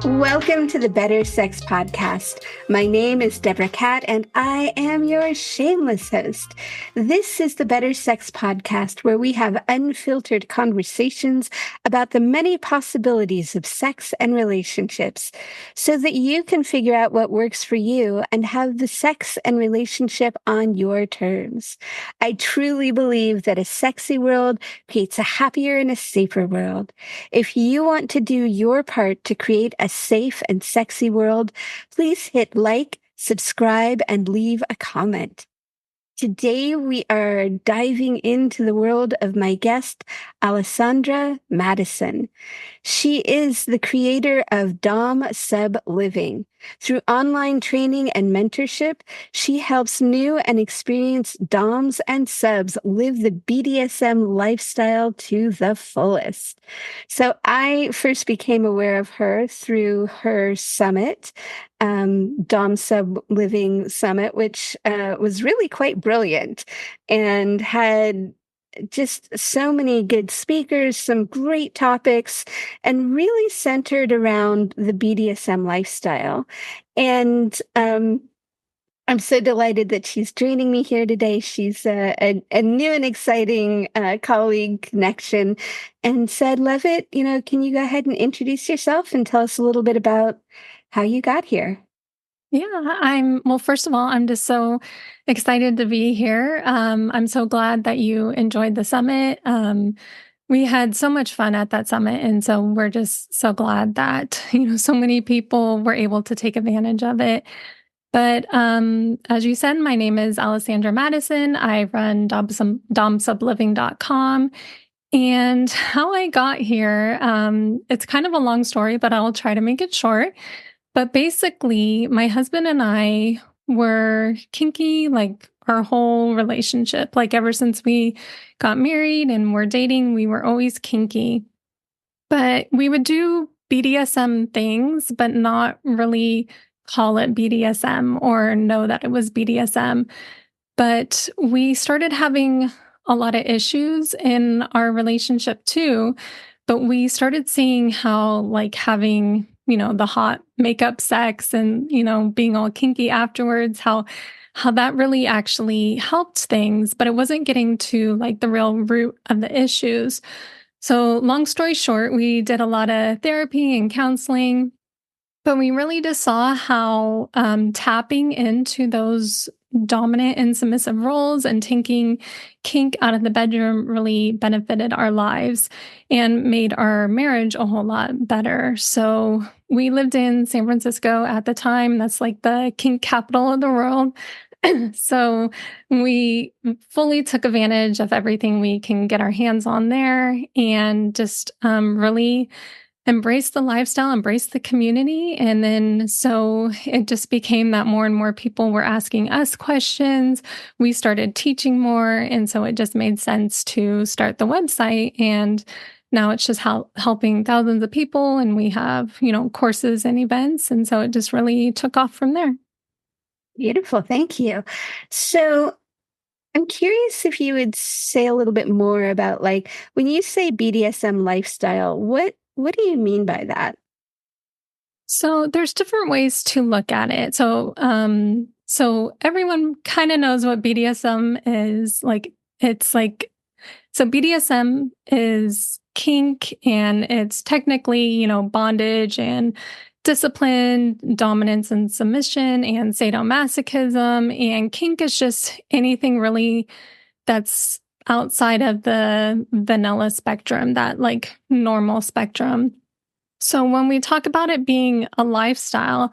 Welcome to the Better Sex Podcast. My name is Deborah Catt, and I am your shameless host. This is the Better Sex Podcast, where we have unfiltered conversations about the many possibilities of sex and relationships, so that you can figure out what works for you and have the sex and relationship on your terms. I truly believe that a sexy world creates a happier and a safer world. If you want to do your part to create a safe and sexy world, please hit like, subscribe, and leave a comment. Today, we are diving into the world of my guest, Alesandra Madison. She is the creator of Dom Sub Living. Through online training and mentorship, she helps new and experienced Doms and subs live the BDSM lifestyle to the fullest. So I first became aware of her through her summit, Dom Sub Living Summit, which was really quite brilliant and had just so many good speakers, some great topics, and really centered around the BDSM lifestyle. And I'm so delighted that she's joining me here today. She's a new and exciting colleague connection. And said, Levitt, can you go ahead and introduce yourself and tell us a little bit about how you got here? Yeah, well, first of all, I'm just so excited to be here. I'm so glad that you enjoyed the summit. We had so much fun at that summit. And so we're just so glad that, so many people were able to take advantage of it. But as you said, my name is Alesandra Madison. I run domsubliving.com. And how I got here, it's kind of a long story, but I'll try to make it short. But basically, my husband and I were kinky like our whole relationship. Like ever since we got married and were dating, we were always kinky. But we would do BDSM things, but not really call it BDSM or know that it was BDSM. But we started having a lot of issues in our relationship too. But we started seeing how like having the hot makeup sex and, being all kinky afterwards, how that really actually helped things, but it wasn't getting to like the real root of the issues. So long story short, we did a lot of therapy and counseling, but we really just saw how tapping into those dominant and submissive roles and taking kink out of the bedroom really benefited our lives and made our marriage a whole lot better. So we lived in San Francisco at the time. That's like the kink capital of the world. So we fully took advantage of everything we can get our hands on there and just really embrace the lifestyle, embrace the community. And then so it just became that more and more people were asking us questions. We started teaching more. And so it just made sense to start the website. And now it's just helping thousands of people. And we have, courses and events. And so it just really took off from there. Beautiful. Thank you. So I'm curious if you would say a little bit more about like when you say BDSM lifestyle, what do you mean by that? So there's different ways to look at it. So so everyone kind of knows what BDSM is. So BDSM is kink and it's technically, bondage and discipline, dominance and submission and sadomasochism. And kink is just anything really that's outside of the vanilla spectrum, that like normal spectrum. So when we talk about it being a lifestyle,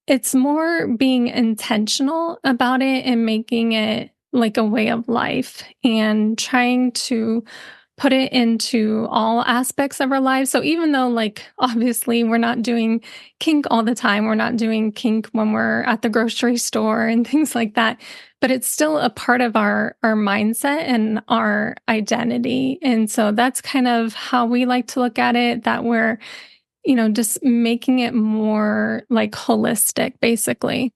it's more being intentional about it and making it like a way of life and trying to put it into all aspects of our lives. So even though like obviously we're not doing kink all the time, we're not doing kink when we're at the grocery store and things like that, but it's still a part of our mindset and our identity. And so that's kind of how we like to look at it, that we're just making it more like holistic, basically.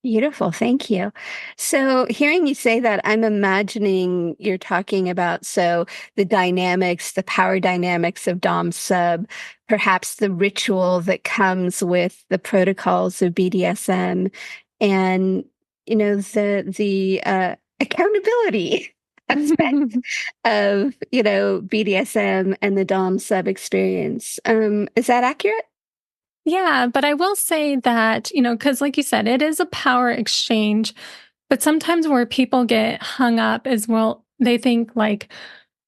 Beautiful. Thank you. So, hearing you say that, I'm imagining you're talking about the dynamics, the power dynamics of Dom sub, perhaps the ritual that comes with the protocols of BDSM, and the accountability aspect of BDSM and the Dom sub experience. Is that accurate? Yeah, but I will say that, because like you said, it is a power exchange. But sometimes where people get hung up is, well, they think like,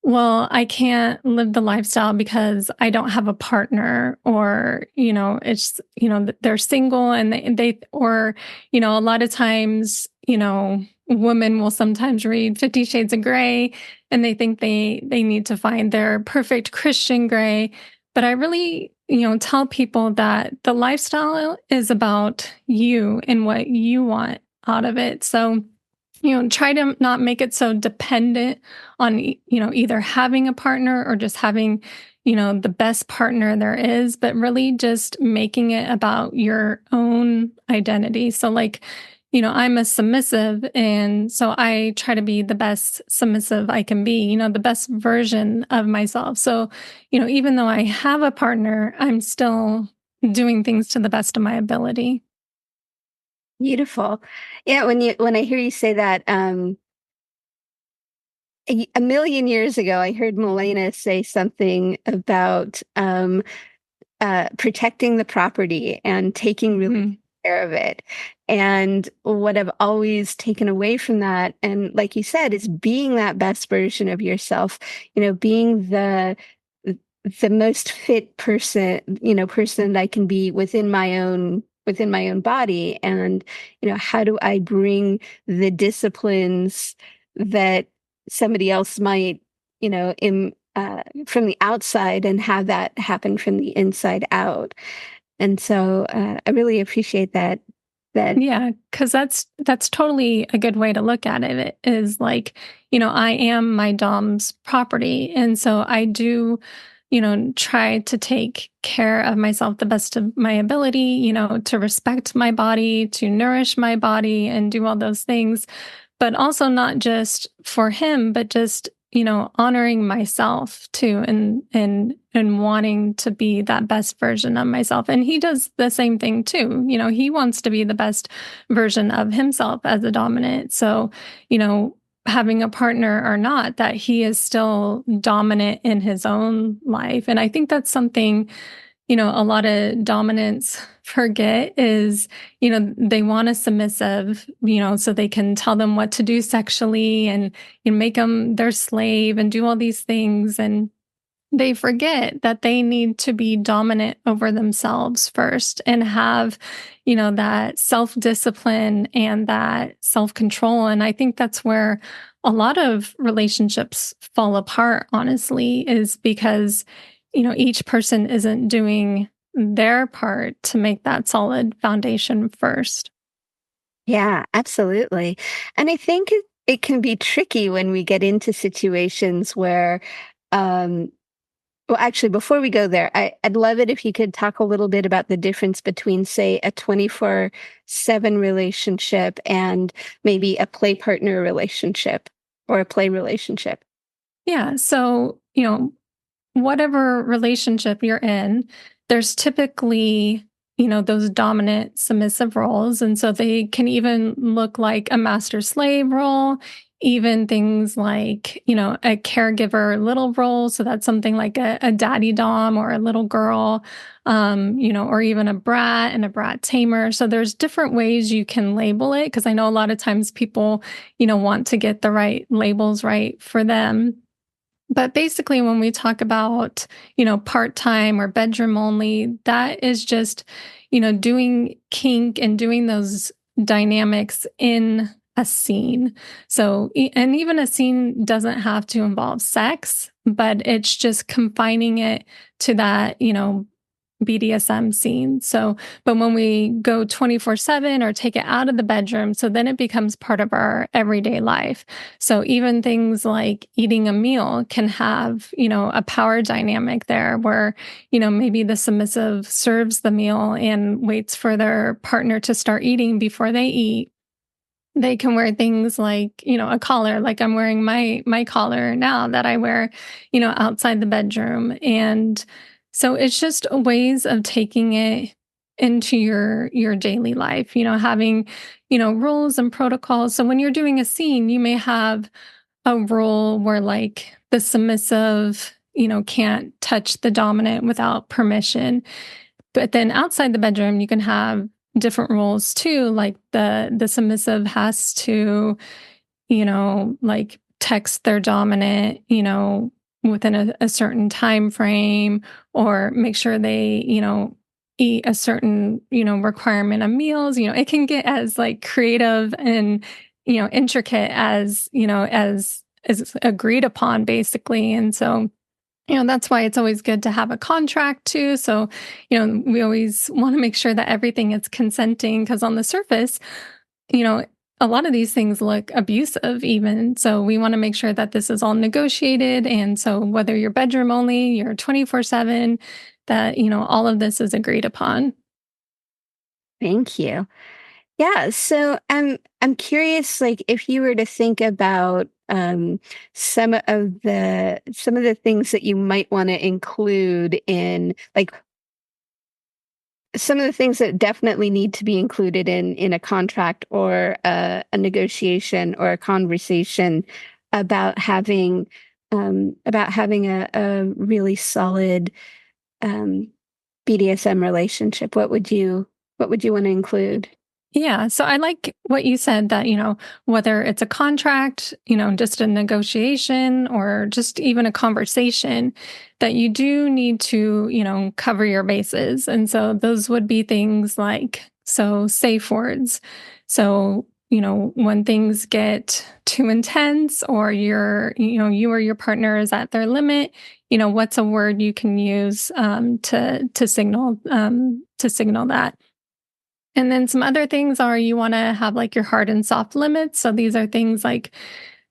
well, I can't live the lifestyle because I don't have a partner, or, it's, they're single and or, a lot of times, women will sometimes read 50 Shades of Grey and they think they need to find their perfect Christian gray. But I really, tell people that the lifestyle is about you and what you want out of it. So, try to not make it so dependent on, either having a partner or just having, the best partner there is, but really just making it about your own identity. So, like, I'm a submissive. And so I try to be the best submissive I can be, the best version of myself. So, even though I have a partner, I'm still doing things to the best of my ability. Beautiful. Yeah, when I hear you say that, a million years ago, I heard Milena say something about protecting the property and taking really Mhm. care of it. And what I've always taken away from that, and like you said, is being that best version of yourself. Being the most fit person that I can be within my own body. And how do I bring the disciplines that somebody else might from the outside, and have that happen from the inside out. And so I really appreciate that. Yeah, because that's totally a good way to look at it. It is like, I am my dom's property. And so I do, try to take care of myself the best of my ability, to respect my body, to nourish my body and do all those things. But also not just for him, but just, honoring myself too, and wanting to be that best version of myself. And he does the same thing too. He wants to be the best version of himself as a dominant. So, having a partner or not, that he is still dominant in his own life. And I think that's something, a lot of dominants forget is, they want a submissive, so they can tell them what to do sexually, and make them their slave and do all these things. And they forget that they need to be dominant over themselves first and have, that self discipline and that self control. And I think that's where a lot of relationships fall apart, honestly, is because, each person isn't doing their part to make that solid foundation first. Yeah, absolutely. And I think it can be tricky when we get into situations where, um, well, actually, before we go there, I'd love it if you could talk a little bit about the difference between, say, a 24/7 relationship and maybe a play partner relationship or a play relationship. Yeah. So, whatever relationship you're in, there's typically, those dominant submissive roles. And so they can even look like a master slave role, even things like, a caregiver little role. So that's something like a daddy dom or a little girl, or even a brat and a brat tamer. So there's different ways you can label it, because I know a lot of times people, want to get the right labels right for them. But basically, when we talk about, part time or bedroom only, that is just, doing kink and doing those dynamics in a scene. So, and even a scene doesn't have to involve sex, but it's just confining it to that, BDSM scene. So, but when we go 24/7 or take it out of the bedroom, so then it becomes part of our everyday life. So even things like eating a meal can have, a power dynamic there where, maybe the submissive serves the meal and waits for their partner to start eating before they eat. They can wear things like, a collar, like I'm wearing my collar now that I wear, outside the bedroom. And so it's just ways of taking it into your daily life, having, rules and protocols. So when you're doing a scene, you may have a rule where like the submissive, can't touch the dominant without permission. But then outside the bedroom, you can have different rules too. Like the submissive has to, like text their dominant, within a certain time frame, or make sure they, eat a certain, requirement of meals. It can get as like creative and, intricate as, as agreed upon basically. And so that's why it's always good to have a contract too. So, we always want to make sure that everything is consenting because on the surface, you know, a lot of these things look abusive even. So we want to make sure that this is all negotiated. And so whether you're bedroom only, you're 24/7, that, all of this is agreed upon. Thank you. Yeah, so I'm curious, like if you were to think about some of the things that you might want to include in like some of the things that definitely need to be included in a contract or a negotiation or a conversation about having a really solid um, BDSM relationship. What would you want to include? Yeah. So I like what you said that, whether it's a contract, just a negotiation or just even a conversation, that you do need to, cover your bases. And so those would be things like, so safe words. So, when things get too intense or you or your partner is at their limit, what's a word you can use to signal that. And then some other things are you want to have like your hard and soft limits. So these are things like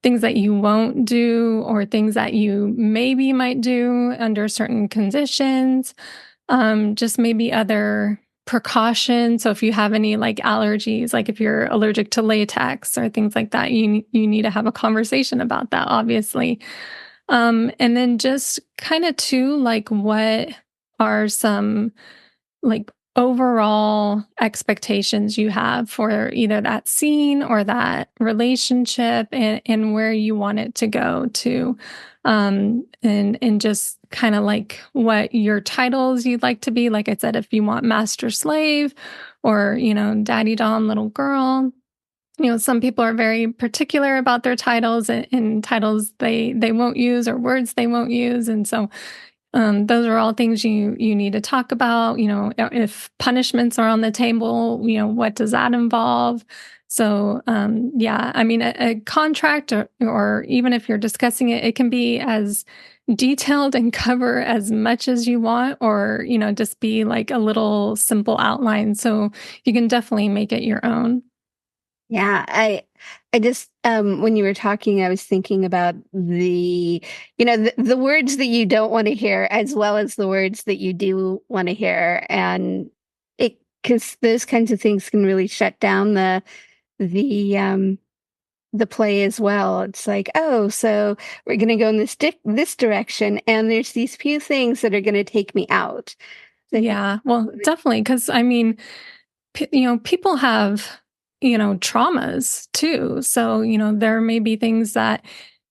things that you won't do or things that you maybe might do under certain conditions. Just maybe other precautions. So if you have any like allergies, like if you're allergic to latex or things like that, you need to have a conversation about that, obviously. And then just kind of too, like what are some like overall expectations you have for either that scene or that relationship and where you want it to go to and just kind of like what your titles you'd like to be, like I said, if you want master slave or daddy dom little girl. Some people are very particular about their titles and titles they won't use or words they won't use. And so those are all things you need to talk about. If punishments are on the table, what does that involve? So, yeah, I mean, a contract or even if you're discussing it, it can be as detailed and cover as much as you want, or, just be like a little simple outline. So you can definitely make it your own. Yeah, I just when you were talking, I was thinking about the words that you don't want to hear as well as the words that you do want to hear, and it because those kinds of things can really shut down the the play as well. It's like, oh, so we're going to go in this direction, and there's these few things that are going to take me out. So I think, Yeah, well, definitely. Because I mean, people have, traumas too. So, there may be things that,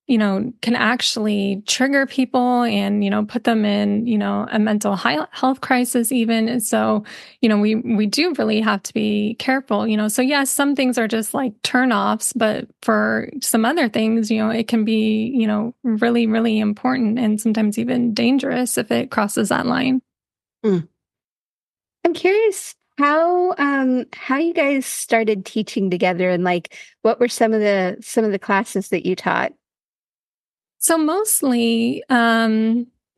can actually trigger people and, put them in, a mental health crisis even. And so, we do really have to be careful, So yes, some things are just like turnoffs, but for some other things, it can be, really, really important and sometimes even dangerous if it crosses that line. mm. I'm curious how you guys started teaching together and like what were some of the classes that you taught? So mostly,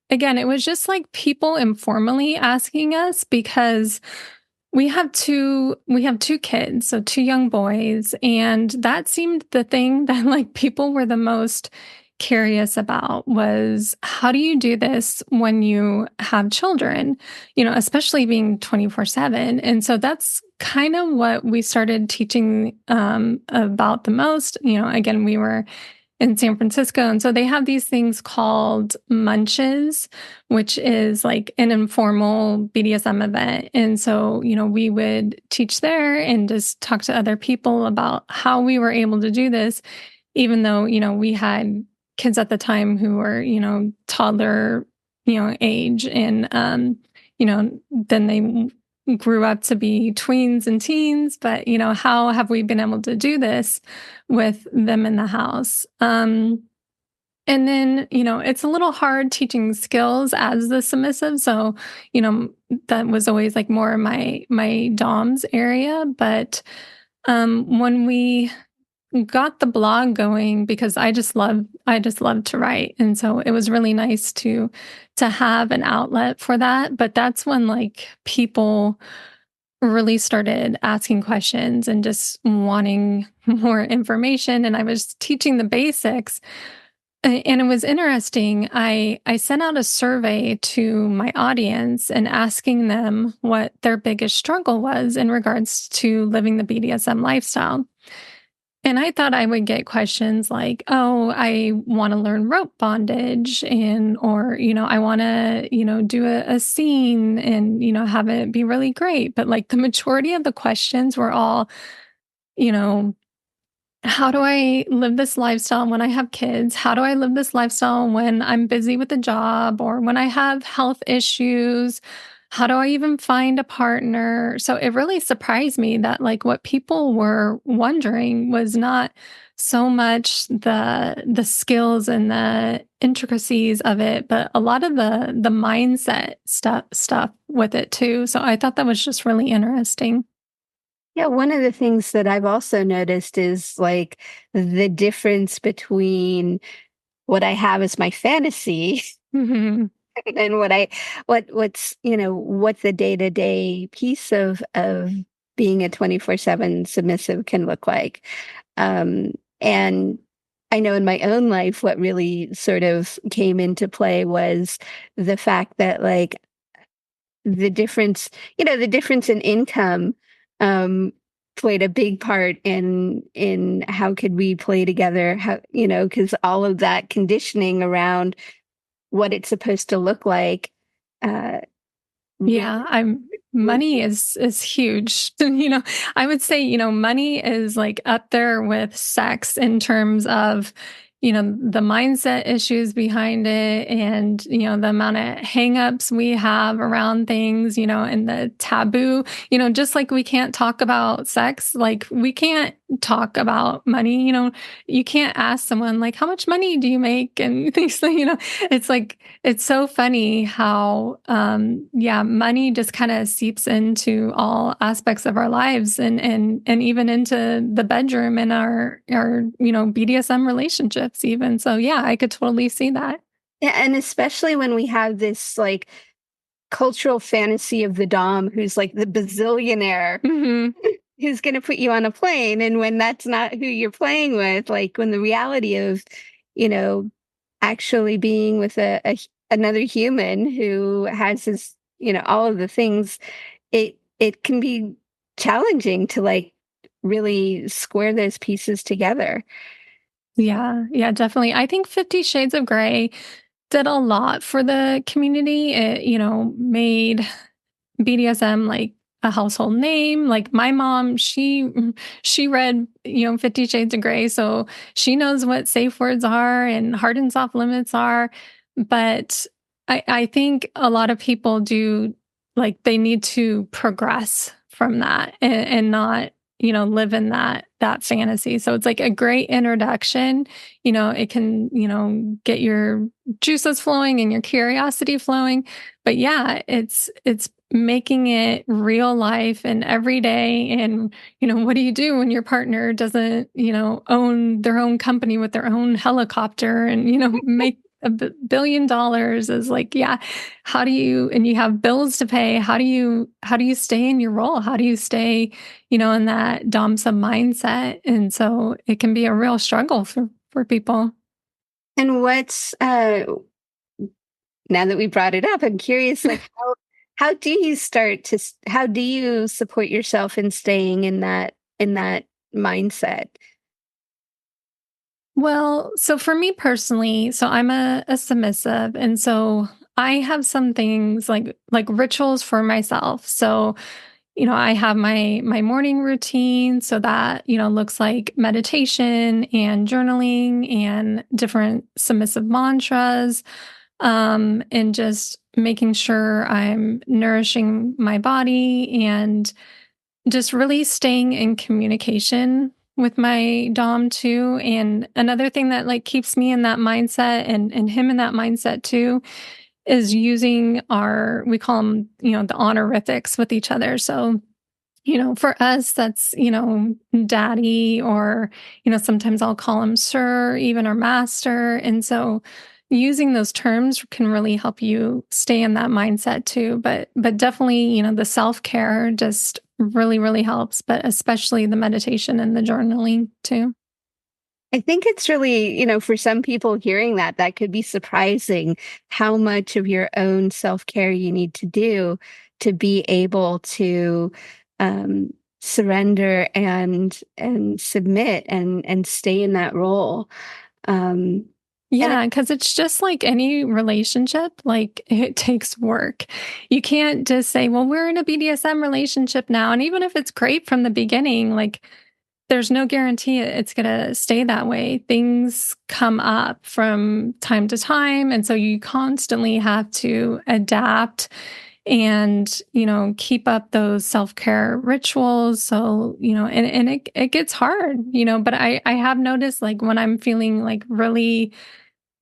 again, it was just like people informally asking us because we have two kids, so two young boys, and that seemed the thing that like people were the most curious about was how do you do this when you have children, especially being 24/7. And so that's kind of what we started teaching about the most. Again, we were in San Francisco. And so they have these things called munches, which is like an informal BDSM event. And so, we would teach there and just talk to other people about how we were able to do this, even though, we had kids at the time who were, toddler, age. And, then they grew up to be tweens and teens, but how have we been able to do this with them in the house? And then, it's a little hard teaching skills as the submissive. So, that was always like more my dom's area. But when we got the blog going, because I just love to write. And so it was really nice to have an outlet for that. But that's when like people really started asking questions and just wanting more information. And I was teaching the basics. And it was interesting. I sent out a survey to my audience and asking them what their biggest struggle was in regards to living the BDSM lifestyle. And I thought I would get questions like, oh, I want to learn rope bondage or, I want to, do a scene and, have it be really great. But like the majority of the questions were all, you know, how do I live this lifestyle when I have kids? How do I live this lifestyle when I'm busy with a job or when I have health issues? How do I even find a partner? So it really surprised me that like what people were wondering was not so much the skills and the intricacies of it, but a lot of the mindset stuff with it too. So I thought that was just really interesting. Yeah, one of the things that I've also noticed is like the difference between what I have as my fantasy Hmm. and what the day-to-day piece of being a 24/7 submissive can look like. And I know in my own life what really sort of came into play was the fact that like the difference in income um played a big part in how could we play together, how, because all of that conditioning around what it's supposed to look like uh really Yeah, I'm money is huge. I would say, money is like up there with sex in terms of, the mindset issues behind it and, the amount of hangups we have around things, and the taboo, just like we can't talk about sex, like we can't talk about money, you can't ask someone like, how much money do you make? And things like, it's like, it's so funny how, yeah, money just kind of seeps into all aspects of our lives and even into the bedroom and our, BDSM relationships even. So yeah, I could totally see that. Yeah, and especially when we have this like cultural fantasy of the dom who's like the bazillionaire Hmm. who's going to put you on a plane, and when that's not who you're playing with, like when the reality of you know actually being with another human who has his all of the things, it can be challenging to like really square those pieces together. Yeah, yeah, definitely. I think 50 Shades of Grey did a lot for the community. It, made BDSM like a household name. Like my mom, she read, 50 Shades of Grey, so she knows what safe words are and hard and soft limits are. But I think a lot of people do like they need to progress from that and not, live in that fantasy. So it's like a great introduction. It can, get your juices flowing and your curiosity flowing. But yeah, it's making it real life and every day. And, what do you do when your partner doesn't, own their own company with their own helicopter and, make $1 billion is like, yeah, how do you, and you have bills to pay. How do you stay in your role? How do you stay, in that dom sub mindset? And so it can be a real struggle for people. And now that we brought it up, I'm curious, like how do you how do you support yourself in staying in that mindset? Well, so for me personally, so I'm a submissive, and so I have some things like rituals for myself. So, I have my morning routine, so that, looks like meditation and journaling and different submissive mantras, and just making sure I'm nourishing my body and just really staying in communication with my dom too. And another thing that like keeps me in that mindset and him in that mindset too is using we call them, the honorifics with each other. So, for us, that's, daddy, or, sometimes I'll call him sir, even, or master. And so using those terms can really help you stay in that mindset too. But definitely, the self-care just really, really helps, but especially the meditation and the journaling too. I think it's really, for some people hearing that could be surprising how much of your own self-care you need to do to be able to surrender and submit and stay in that role. Um, and Yeah, because it's just like any relationship, like it takes work. You can't just say, well, we're in a BDSM relationship now. And even if it's great from the beginning, like there's no guarantee it's going to stay that way. Things come up from time to time. And so you constantly have to adapt and, keep up those self-care rituals. So, and it gets hard, but I have noticed like when I'm feeling like really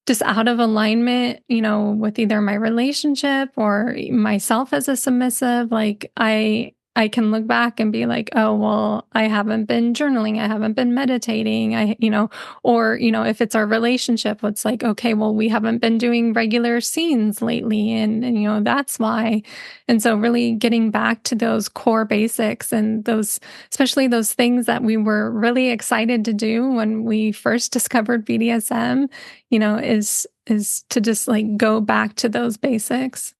just out of alignment, with either my relationship or myself as a submissive, like I can look back and be like, oh, well, I haven't been journaling, I haven't been meditating, or, if it's our relationship, it's like, okay, well, we haven't been doing regular scenes lately. And that's why. And so really getting back to those core basics and especially those things that we were really excited to do when we first discovered BDSM, is to just like go back to those basics.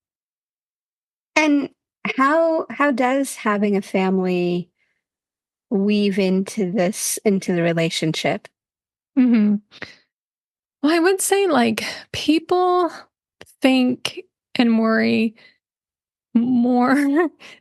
and how does having a family weave into the relationship? Hmm. Well, I would say like people think and worry more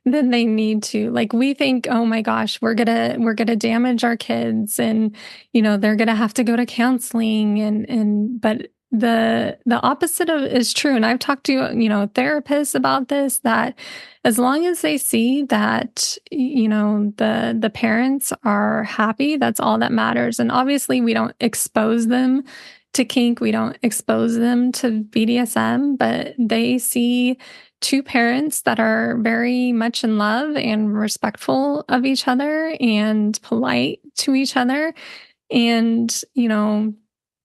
than they need to. Like we think, oh my gosh, we're gonna damage our kids, and they're gonna have to go to counseling, and but the opposite of is true. And I've talked to therapists about this, that as long as they see that the parents are happy, that's all that matters. And obviously we don't expose them to kink, we don't expose them to BDSM, but they see two parents that are very much in love and respectful of each other and polite to each other. And,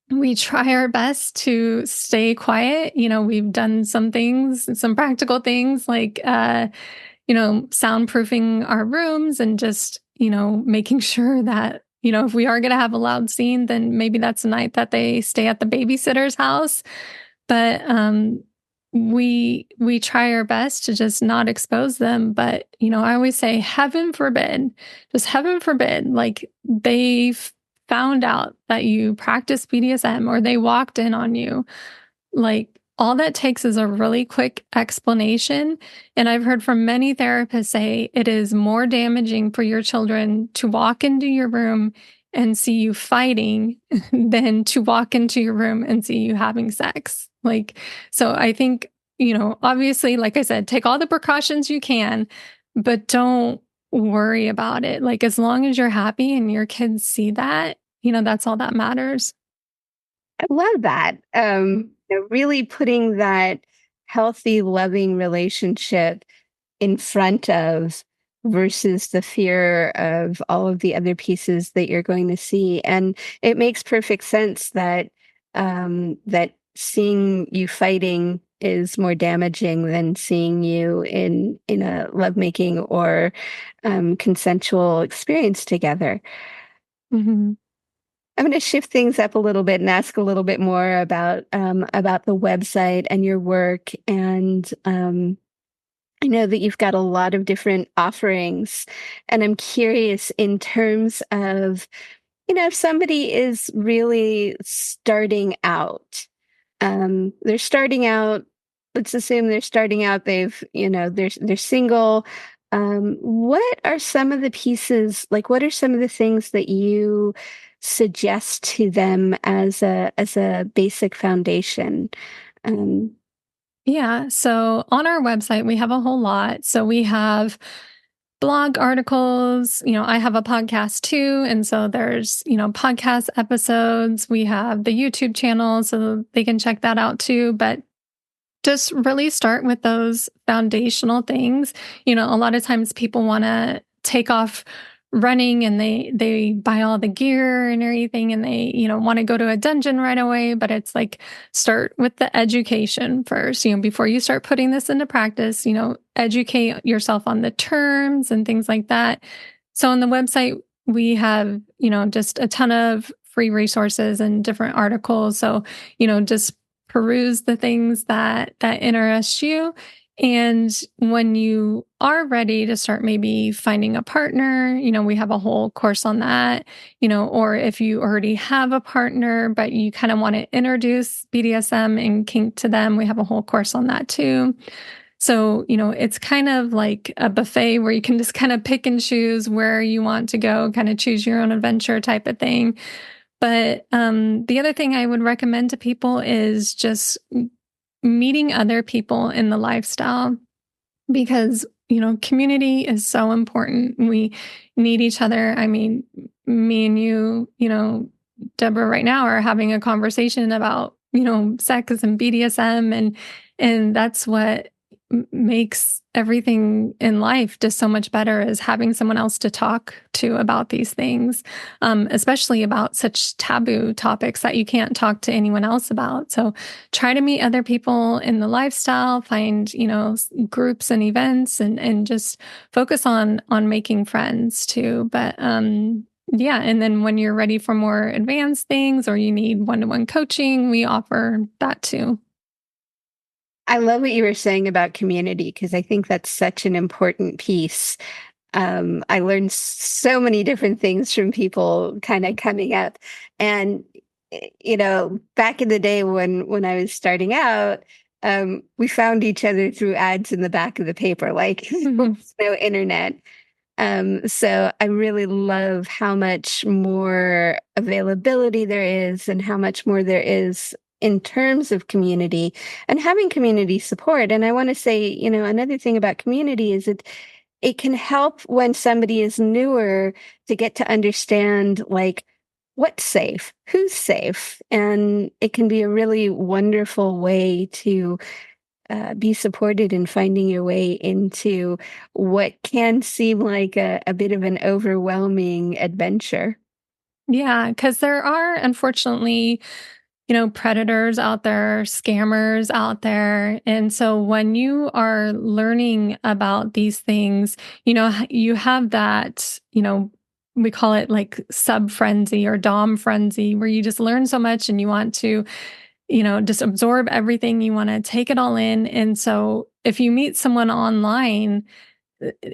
we try our best to stay quiet. We've done some things, some practical things like, soundproofing our rooms and just, making sure that, if we are going to have a loud scene, then maybe that's a night that they stay at the babysitter's house. But we try our best to just not expose them. But I always say, heaven forbid, just heaven forbid, like they've found out that you practice BDSM or they walked in on you. Like all that takes is a really quick explanation. And I've heard from many therapists say it is more damaging for your children to walk into your room and see you fighting than to walk into your room and see you having sex. Like, so I think, obviously, like I said, take all the precautions you can, but don't worry about it. Like, as long as you're happy and your kids see that, that's all that matters. I love that. Really putting that healthy, loving relationship in front of versus the fear of all of the other pieces that you're going to see. And it makes perfect sense that seeing you fighting is more damaging than seeing you in a lovemaking or consensual experience together. Mhm. I'm going to shift things up a little bit and ask a little bit more about the website and your work. And I know that you've got a lot of different offerings, and I'm curious in terms of, if somebody is really starting out, they're starting out, let's assume they're starting out, they're single. What are some of the pieces, like what are some of the things that you suggest to them as a basic foundation? Um, Yeah. So on our website, we have a whole lot. So we have blog articles. I have a podcast too. And so there's, podcast episodes. We have the YouTube channel, so they can check that out too. But just really start with those foundational things. A lot of times people want to take off running and they buy all the gear and everything, and they want to go to a dungeon right away, but it's like, start with the education first. Before you start putting this into practice, educate yourself on the terms and things like that. So on the website we have just a ton of free resources and different articles. So just peruse the things that interest you. And when you are ready to start maybe finding a partner, we have a whole course on that. Or if you already have a partner but you kind of want to introduce BDSM and kink to them, we have a whole course on that too. So, it's kind of like a buffet where you can just kind of pick and choose where you want to go, kind of choose your own adventure type of thing. But the other thing I would recommend to people is just meeting other people in the lifestyle, because, community is so important. We need each other. I mean, me and you, Deborah, right now are having a conversation about, sex and BDSM, and that's what makes everything in life just so much better, is having someone else to talk to about these things, especially about such taboo topics that you can't talk to anyone else about. So try to meet other people in the lifestyle, find, groups and events, and just focus on making friends too. But yeah, and then when you're ready for more advanced things or you need one-to-one coaching, we offer that too. I love what you were saying about community because I think that's such an important piece. I learned so many different things from people kind of coming up, and back in the day when I was starting out, we found each other through ads in the back of the paper, like there Mhm. was no internet. So I really love how much more availability there is and how much more there is in terms of community and having community support. And I want to say, another thing about community is it can help when somebody is newer to get to understand like what's safe, who's safe. And it can be a really wonderful way to be supported in finding your way into what can seem like a bit of an overwhelming adventure. Yeah, because there are, unfortunately, predators out there, scammers out there. And so when you are learning about these things, you have that, we call it like sub frenzy or dom frenzy, where you just learn so much and you want to, just absorb everything. You want to take it all in. And so if you meet someone online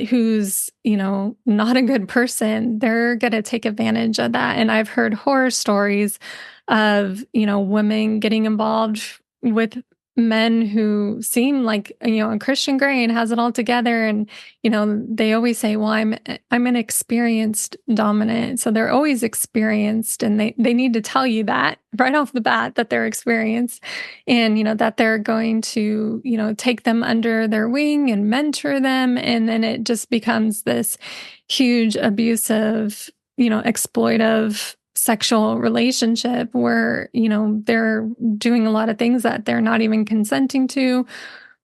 who's, not a good person, they're going to take advantage of that. And I've heard horror stories of, women getting involved with men who seem like, a Christian Grey and has it all together. And, they always say, well, I'm an experienced dominant. So they're always experienced, and they need to tell you that right off the bat, that they're experienced, and, that they're going to, take them under their wing and mentor them. And then it just becomes this huge abusive, exploitive sexual relationship where, they're doing a lot of things that they're not even consenting to,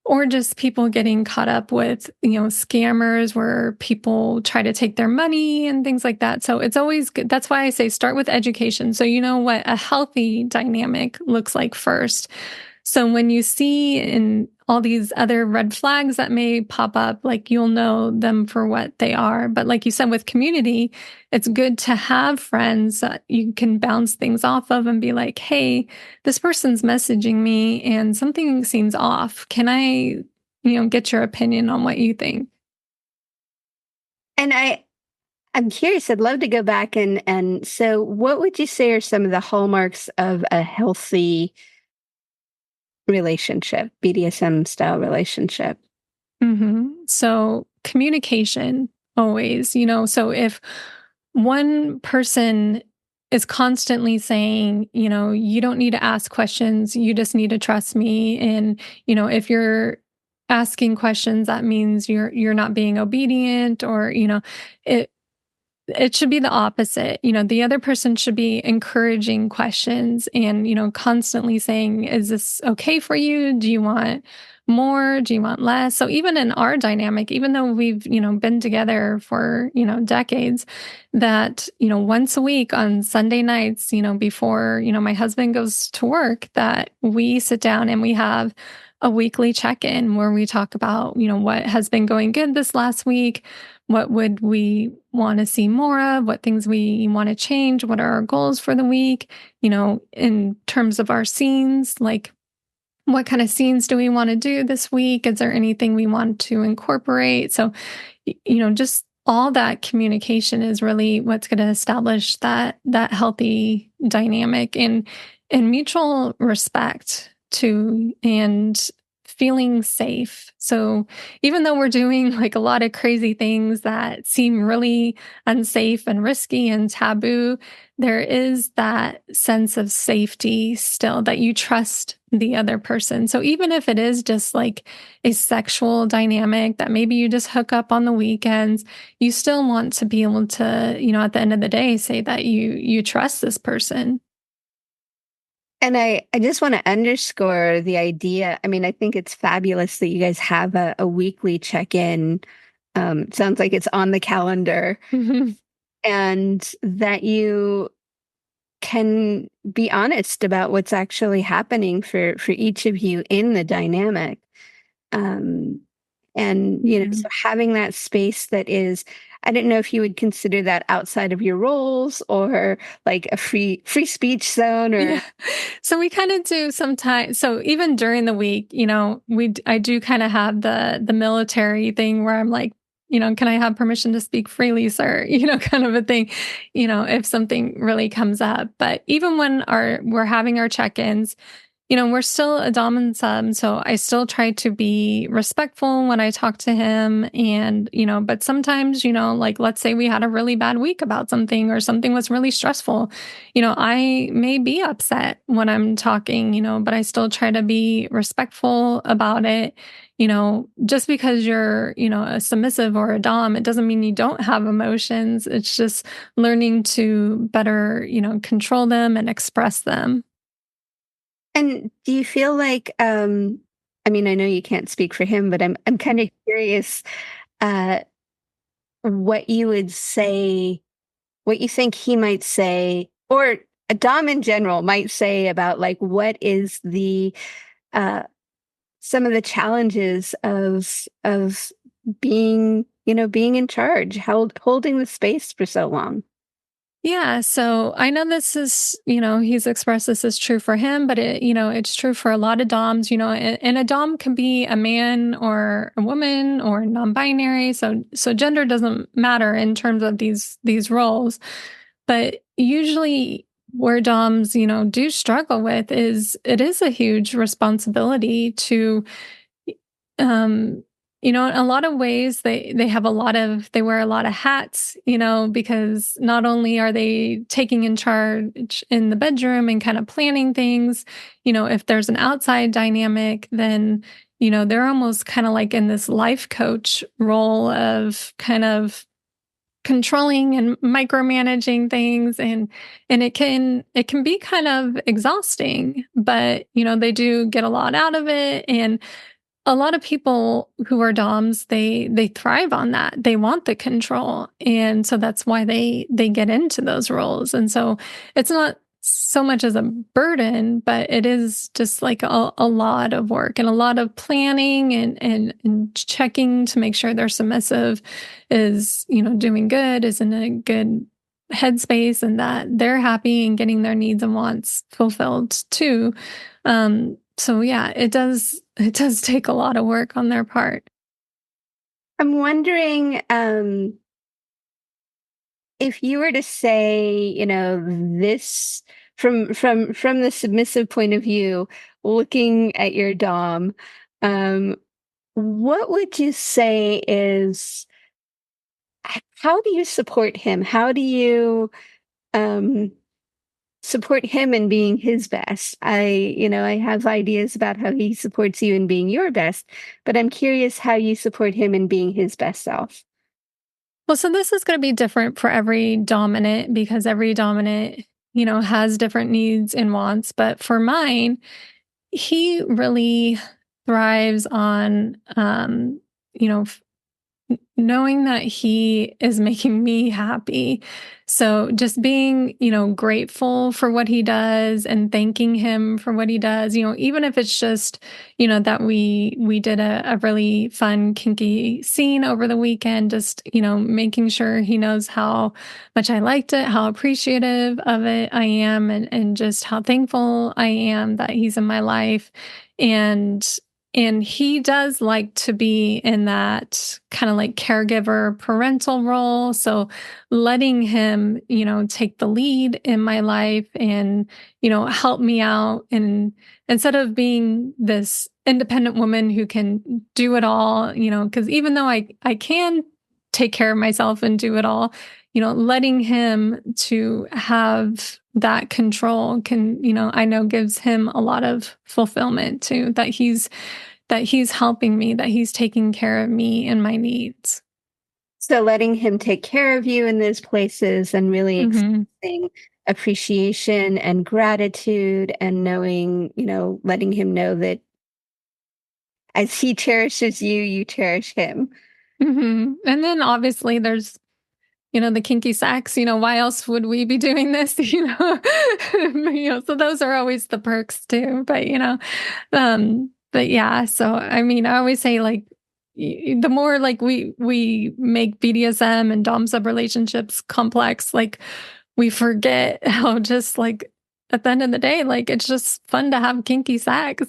or just people getting caught up with, scammers where people try to take their money and things like that. So it's always good. That's why I say start with education. So you know what a healthy dynamic looks like first. So when you see in all these other red flags that may pop up, like you'll know them for what they are. But like you said, with community, it's good to have friends that you can bounce things off of and be like, hey, this person's messaging me and something seems off. Can I, get your opinion on what you think? And I'm curious, I'd love to go back and so what would you say are some of the hallmarks of a healthy relationship, BDSM style relationship? So communication always, so if one person is constantly saying, you don't need to ask questions, you just need to trust me. And, if you're asking questions, that means you're not being obedient or, it it should be the opposite. The other person should be encouraging questions and, constantly saying, is this okay for you? Do you want more? Do you want less? So even in our dynamic, even though we've, been together for, decades, that, once a week on Sunday nights, before, my husband goes to work, that we sit down and we have a weekly check-in where we talk about, what has been going good this last week, what would we want to see more of? What things we want to change? What are our goals for the week? In terms of our scenes, like what kind of scenes do we want to do this week? Is there anything we want to incorporate? So, just all that communication is really what's going to establish that healthy dynamic and mutual respect too, and feeling safe. So even though we're doing like a lot of crazy things that seem really unsafe and risky and taboo, there is that sense of safety still that you trust the other person. So even if it is just like a sexual dynamic that maybe you just hook up on the weekends, you still want to be able to, at the end of the day, say that you trust this person. And I just want to underscore the idea. I mean, I think it's fabulous that you guys have a weekly check-in. Sounds like it's on the calendar and that you can be honest about what's actually happening for each of you in the dynamic. Um, and, so Mhm. having that space that is, I don't know if you would consider that outside of your roles or like a free speech zone or Yeah. So we kind of do sometimes. So even during the week, I do kind of have the military thing where I'm like, can I have permission to speak freely, sir? Kind of a thing, if something really comes up. But even when we're having our check-ins, we're still a dom and sub, so I still try to be respectful when I talk to him. And, but sometimes, like let's say we had a really bad week about something or something was really stressful, I may be upset when I'm talking, but I still try to be respectful about it. Just because you're, a submissive or a dom, it doesn't mean you don't have emotions. It's just learning to better, control them and express them. and do you feel like I mean, I know you can't speak for him, but I'm kind of curious uh what you would say, what you think he might say or a dom in general might say about like what is the uh some of the challenges of being, being in charge, holding the space for so long. Yeah, so I know this is, he's expressed this is true for him, but it's true for a lot of DOMs, and a DOM can be a man or a woman or non-binary. So gender doesn't matter in terms of these roles. But usually where DOMs, do struggle with is it is a huge responsibility to um, in a lot of ways, they wear a lot of hats, because not only are they taking in charge in the bedroom and kind of planning things, if there's an outside dynamic, then, they're almost kind of like in this life coach role of kind of controlling and micromanaging things, and it can be kind of exhausting, but they do get a lot out of it. And a lot of people who are doms, they thrive on that. They want the control. And so that's why they get into those roles. And so it's not so much as a burden, but it is just like a lot of work and a lot of planning and checking to make sure their submissive is, doing good, is in a good headspace, and that they're happy and getting their needs and wants fulfilled too. So yeah, it does take a lot of work on their part. I'm wondering, if you were to say, this from the submissive point of view, looking at your dom, um, what would you say is how do you support him? How do you um, support him in being his best? I have ideas about how he supports you in being your best, but I'm curious how you support him in being his best self. Well, so this is going to be different for every dominant because every dominant, has different needs and wants. But for mine, he really thrives on, you know, knowing that he is making me happy. So just being, grateful for what he does and thanking him for what he does, even if it's just, that we did a really fun kinky scene over the weekend, just, making sure he knows how much I liked it, how appreciative of it I am, and just how thankful I am that he's in my life. And he does like to be in that kind of like caregiver parental role. So letting him, take the lead in my life and, help me out. And instead of being this independent woman who can do it all, because even though I can take care of myself and do it all, letting him to have that control can, I know gives him a lot of fulfillment too, that he's helping me, that he's taking care of me and my needs. So letting him take care of you in those places and really Mhm. expressing appreciation and gratitude and knowing, letting him know that as he cherishes you, you cherish him. Mhm. And then obviously there's, the kinky sex, why else would we be doing this, so those are always the perks too, but yeah, so I mean, I always say like the more like we make BDSM and dom sub relationships complex, like we forget how just like at the end of the day, like it's just fun to have kinky sex,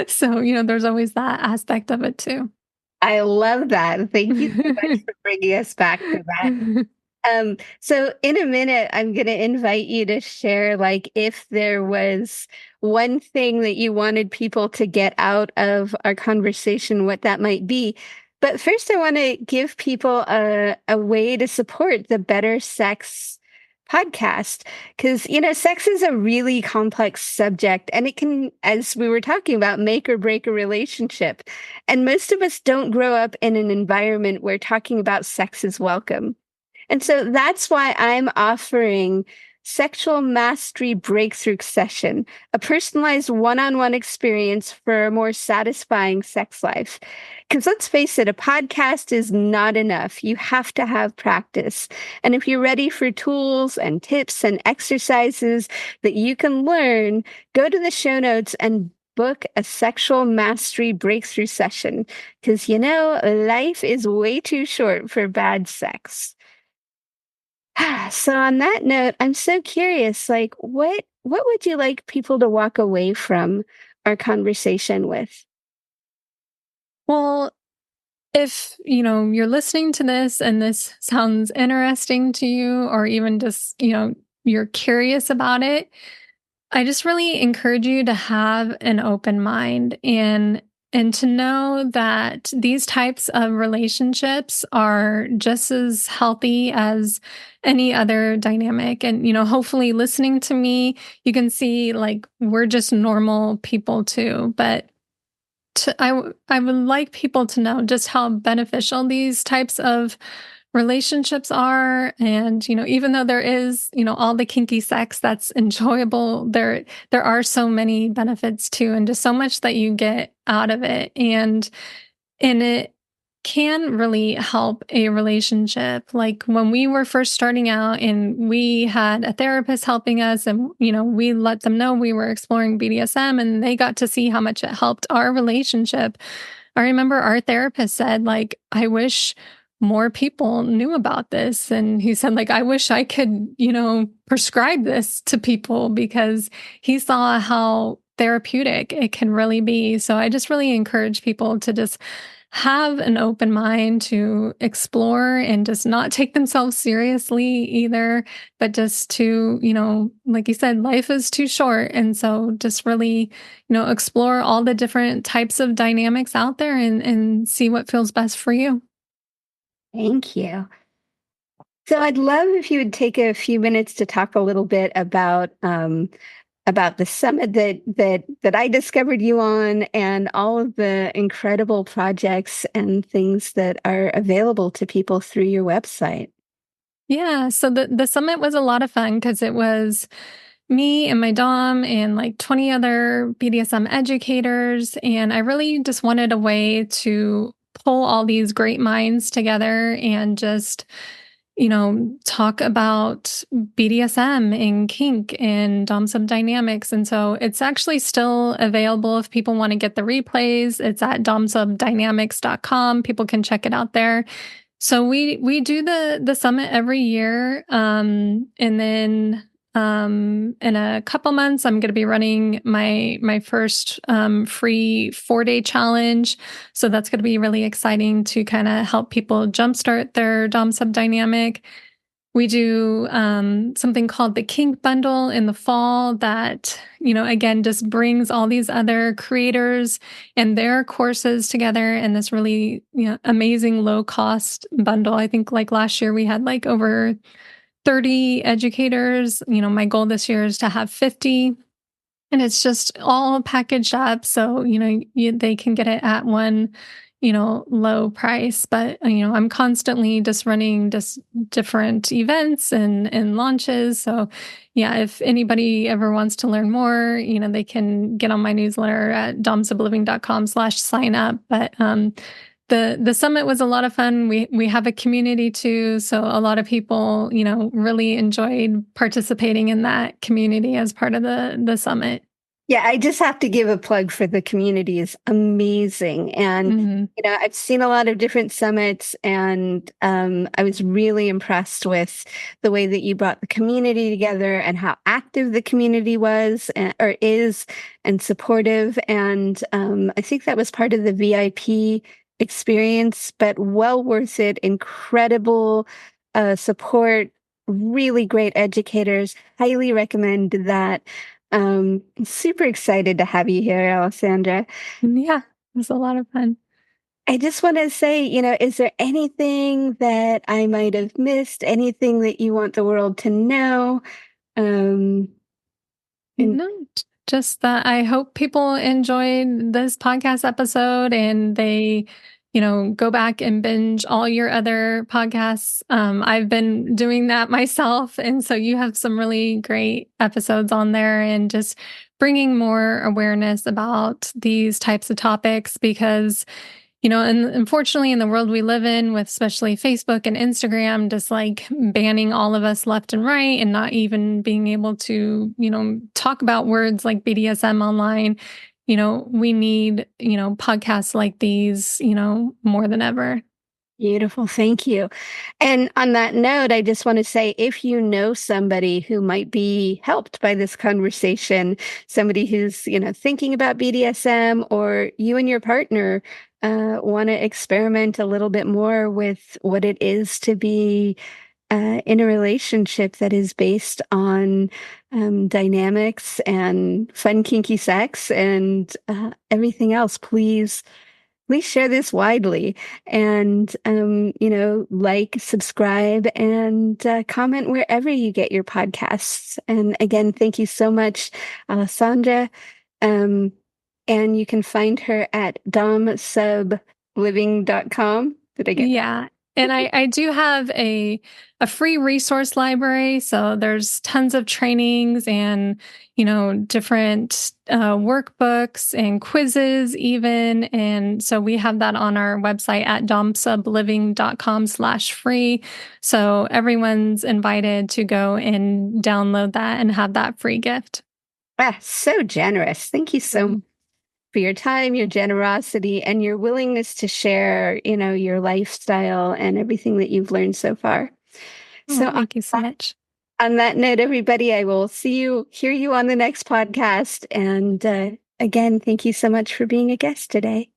So, there's always that aspect of it too. I love that. Thank you so much for bringing us back to that. So in a minute, I'm going to invite you to share, like, if there was one thing that you wanted people to get out of our conversation, what that might be. But first, I want to give people a way to support the Better Sex podcast because, sex is a really complex subject and it can, as we were talking about, make or break a relationship. And most of us don't grow up in an environment where talking about sex is welcome. And so that's why I'm offering Sexual Mastery Breakthrough Session, a personalized one-on-one experience for a more satisfying sex life. Because let's face it, a podcast is not enough. You have to have practice. And if you're ready for tools and tips and exercises that you can learn, go to the show notes and book a Sexual Mastery Breakthrough Session. Because, life is way too short for bad sex. So on that note, I'm so curious, like what would you like people to walk away from our conversation with? Well, if, you're listening to this and this sounds interesting to you, or even just, you're curious about it, I just really encourage you to have an open mind and to know that these types of relationships are just as healthy as any other dynamic. And, hopefully listening to me, you can see like we're just normal people too. But I would like people to know just how beneficial these types of relationships are. And, even though there is, all the kinky sex that's enjoyable, there are so many benefits too, and just so much that you get out of it. And it can really help a relationship. Like when we were first starting out and we had a therapist helping us, and, we let them know we were exploring BDSM, and they got to see how much it helped our relationship. I remember our therapist said, like, I wish more people knew about this. And he said, like, I wish I could, prescribe this to people, because he saw how therapeutic it can really be. So I just really encourage people to just have an open mind to explore and just not take themselves seriously either, but just to, like you said, life is too short. And so just really, explore all the different types of dynamics out there, and see what feels best for you. Thank you. So I'd love if you would take a few minutes to talk a little bit about the summit that I discovered you on, and all of the incredible projects and things that are available to people through your website. Yeah, so the summit was a lot of fun because it was me and my dom and like 20 other BDSM educators, and I really just wanted a way to pull all these great minds together and just talk about BDSM and kink and dom sub dynamics. And so it's actually still available if people want to get the replays. It's at domsubdynamics.com. People can check it out there. So we do the summit every year, and then in a couple months, I'm going to be running my first free 4-day challenge. So that's going to be really exciting to kind of help people jumpstart their dom sub dynamic. We do something called the kink bundle in the fall that, again, just brings all these other creators and their courses together in this really, amazing low cost bundle. I think like last year we had like over 30 educators. My goal this year is to have 50. And it's just all packaged up. So, they can get it at one, low price. But, I'm constantly just running just different events and launches. So, yeah, if anybody ever wants to learn more, they can get on my newsletter at domsubliving.com/sign up. But, the summit was a lot of fun. We have a community too, so a lot of people, really enjoyed participating in that community as part of the summit. Yeah, I just have to give a plug for the community is amazing. And, Mhm. I've seen a lot of different summits, and I was really impressed with the way that you brought the community together and how active the community was or is, and supportive. And I think that was part of the VIP experience, but well worth it. Incredible support, really great educators. Highly recommend that. Super excited to have you here, Alessandra. Yeah, it was a lot of fun. I just want to say, is there anything that I might have missed? Anything that you want the world to know? Um, and No, just that I hope people enjoyed this podcast episode and they, go back and binge all your other podcasts. I've been doing that myself. And so you have some really great episodes on there, and just bringing more awareness about these types of topics, because and unfortunately, in the world we live in, with especially Facebook and Instagram, just like banning all of us left and right, and not even being able to, talk about words like BDSM online, we need, podcasts like these, more than ever. Beautiful. Thank you. And on that note, I just want to say, if you know somebody who might be helped by this conversation, somebody who's, thinking about BDSM, or you and your partner want to experiment a little bit more with what it is to be in a relationship that is based on dynamics and fun, kinky sex and everything else, please share this widely, and like, subscribe, and comment wherever you get your podcasts. And again, thank you so much, Alessandra. um, and you can find her at domsubliving.com. Did I get that? Yeah. And I do have a free resource library. So there's tons of trainings and, different workbooks and quizzes even. And so we have that on our website at domsubliving.com/free. So everyone's invited to go and download that and have that free gift. So generous. Thank you so much for your time, your generosity, and your willingness to share, your lifestyle and everything that you've learned so far. Oh, thank you so much. On that note, everybody, I will hear you on the next podcast. And again, thank you so much for being a guest today.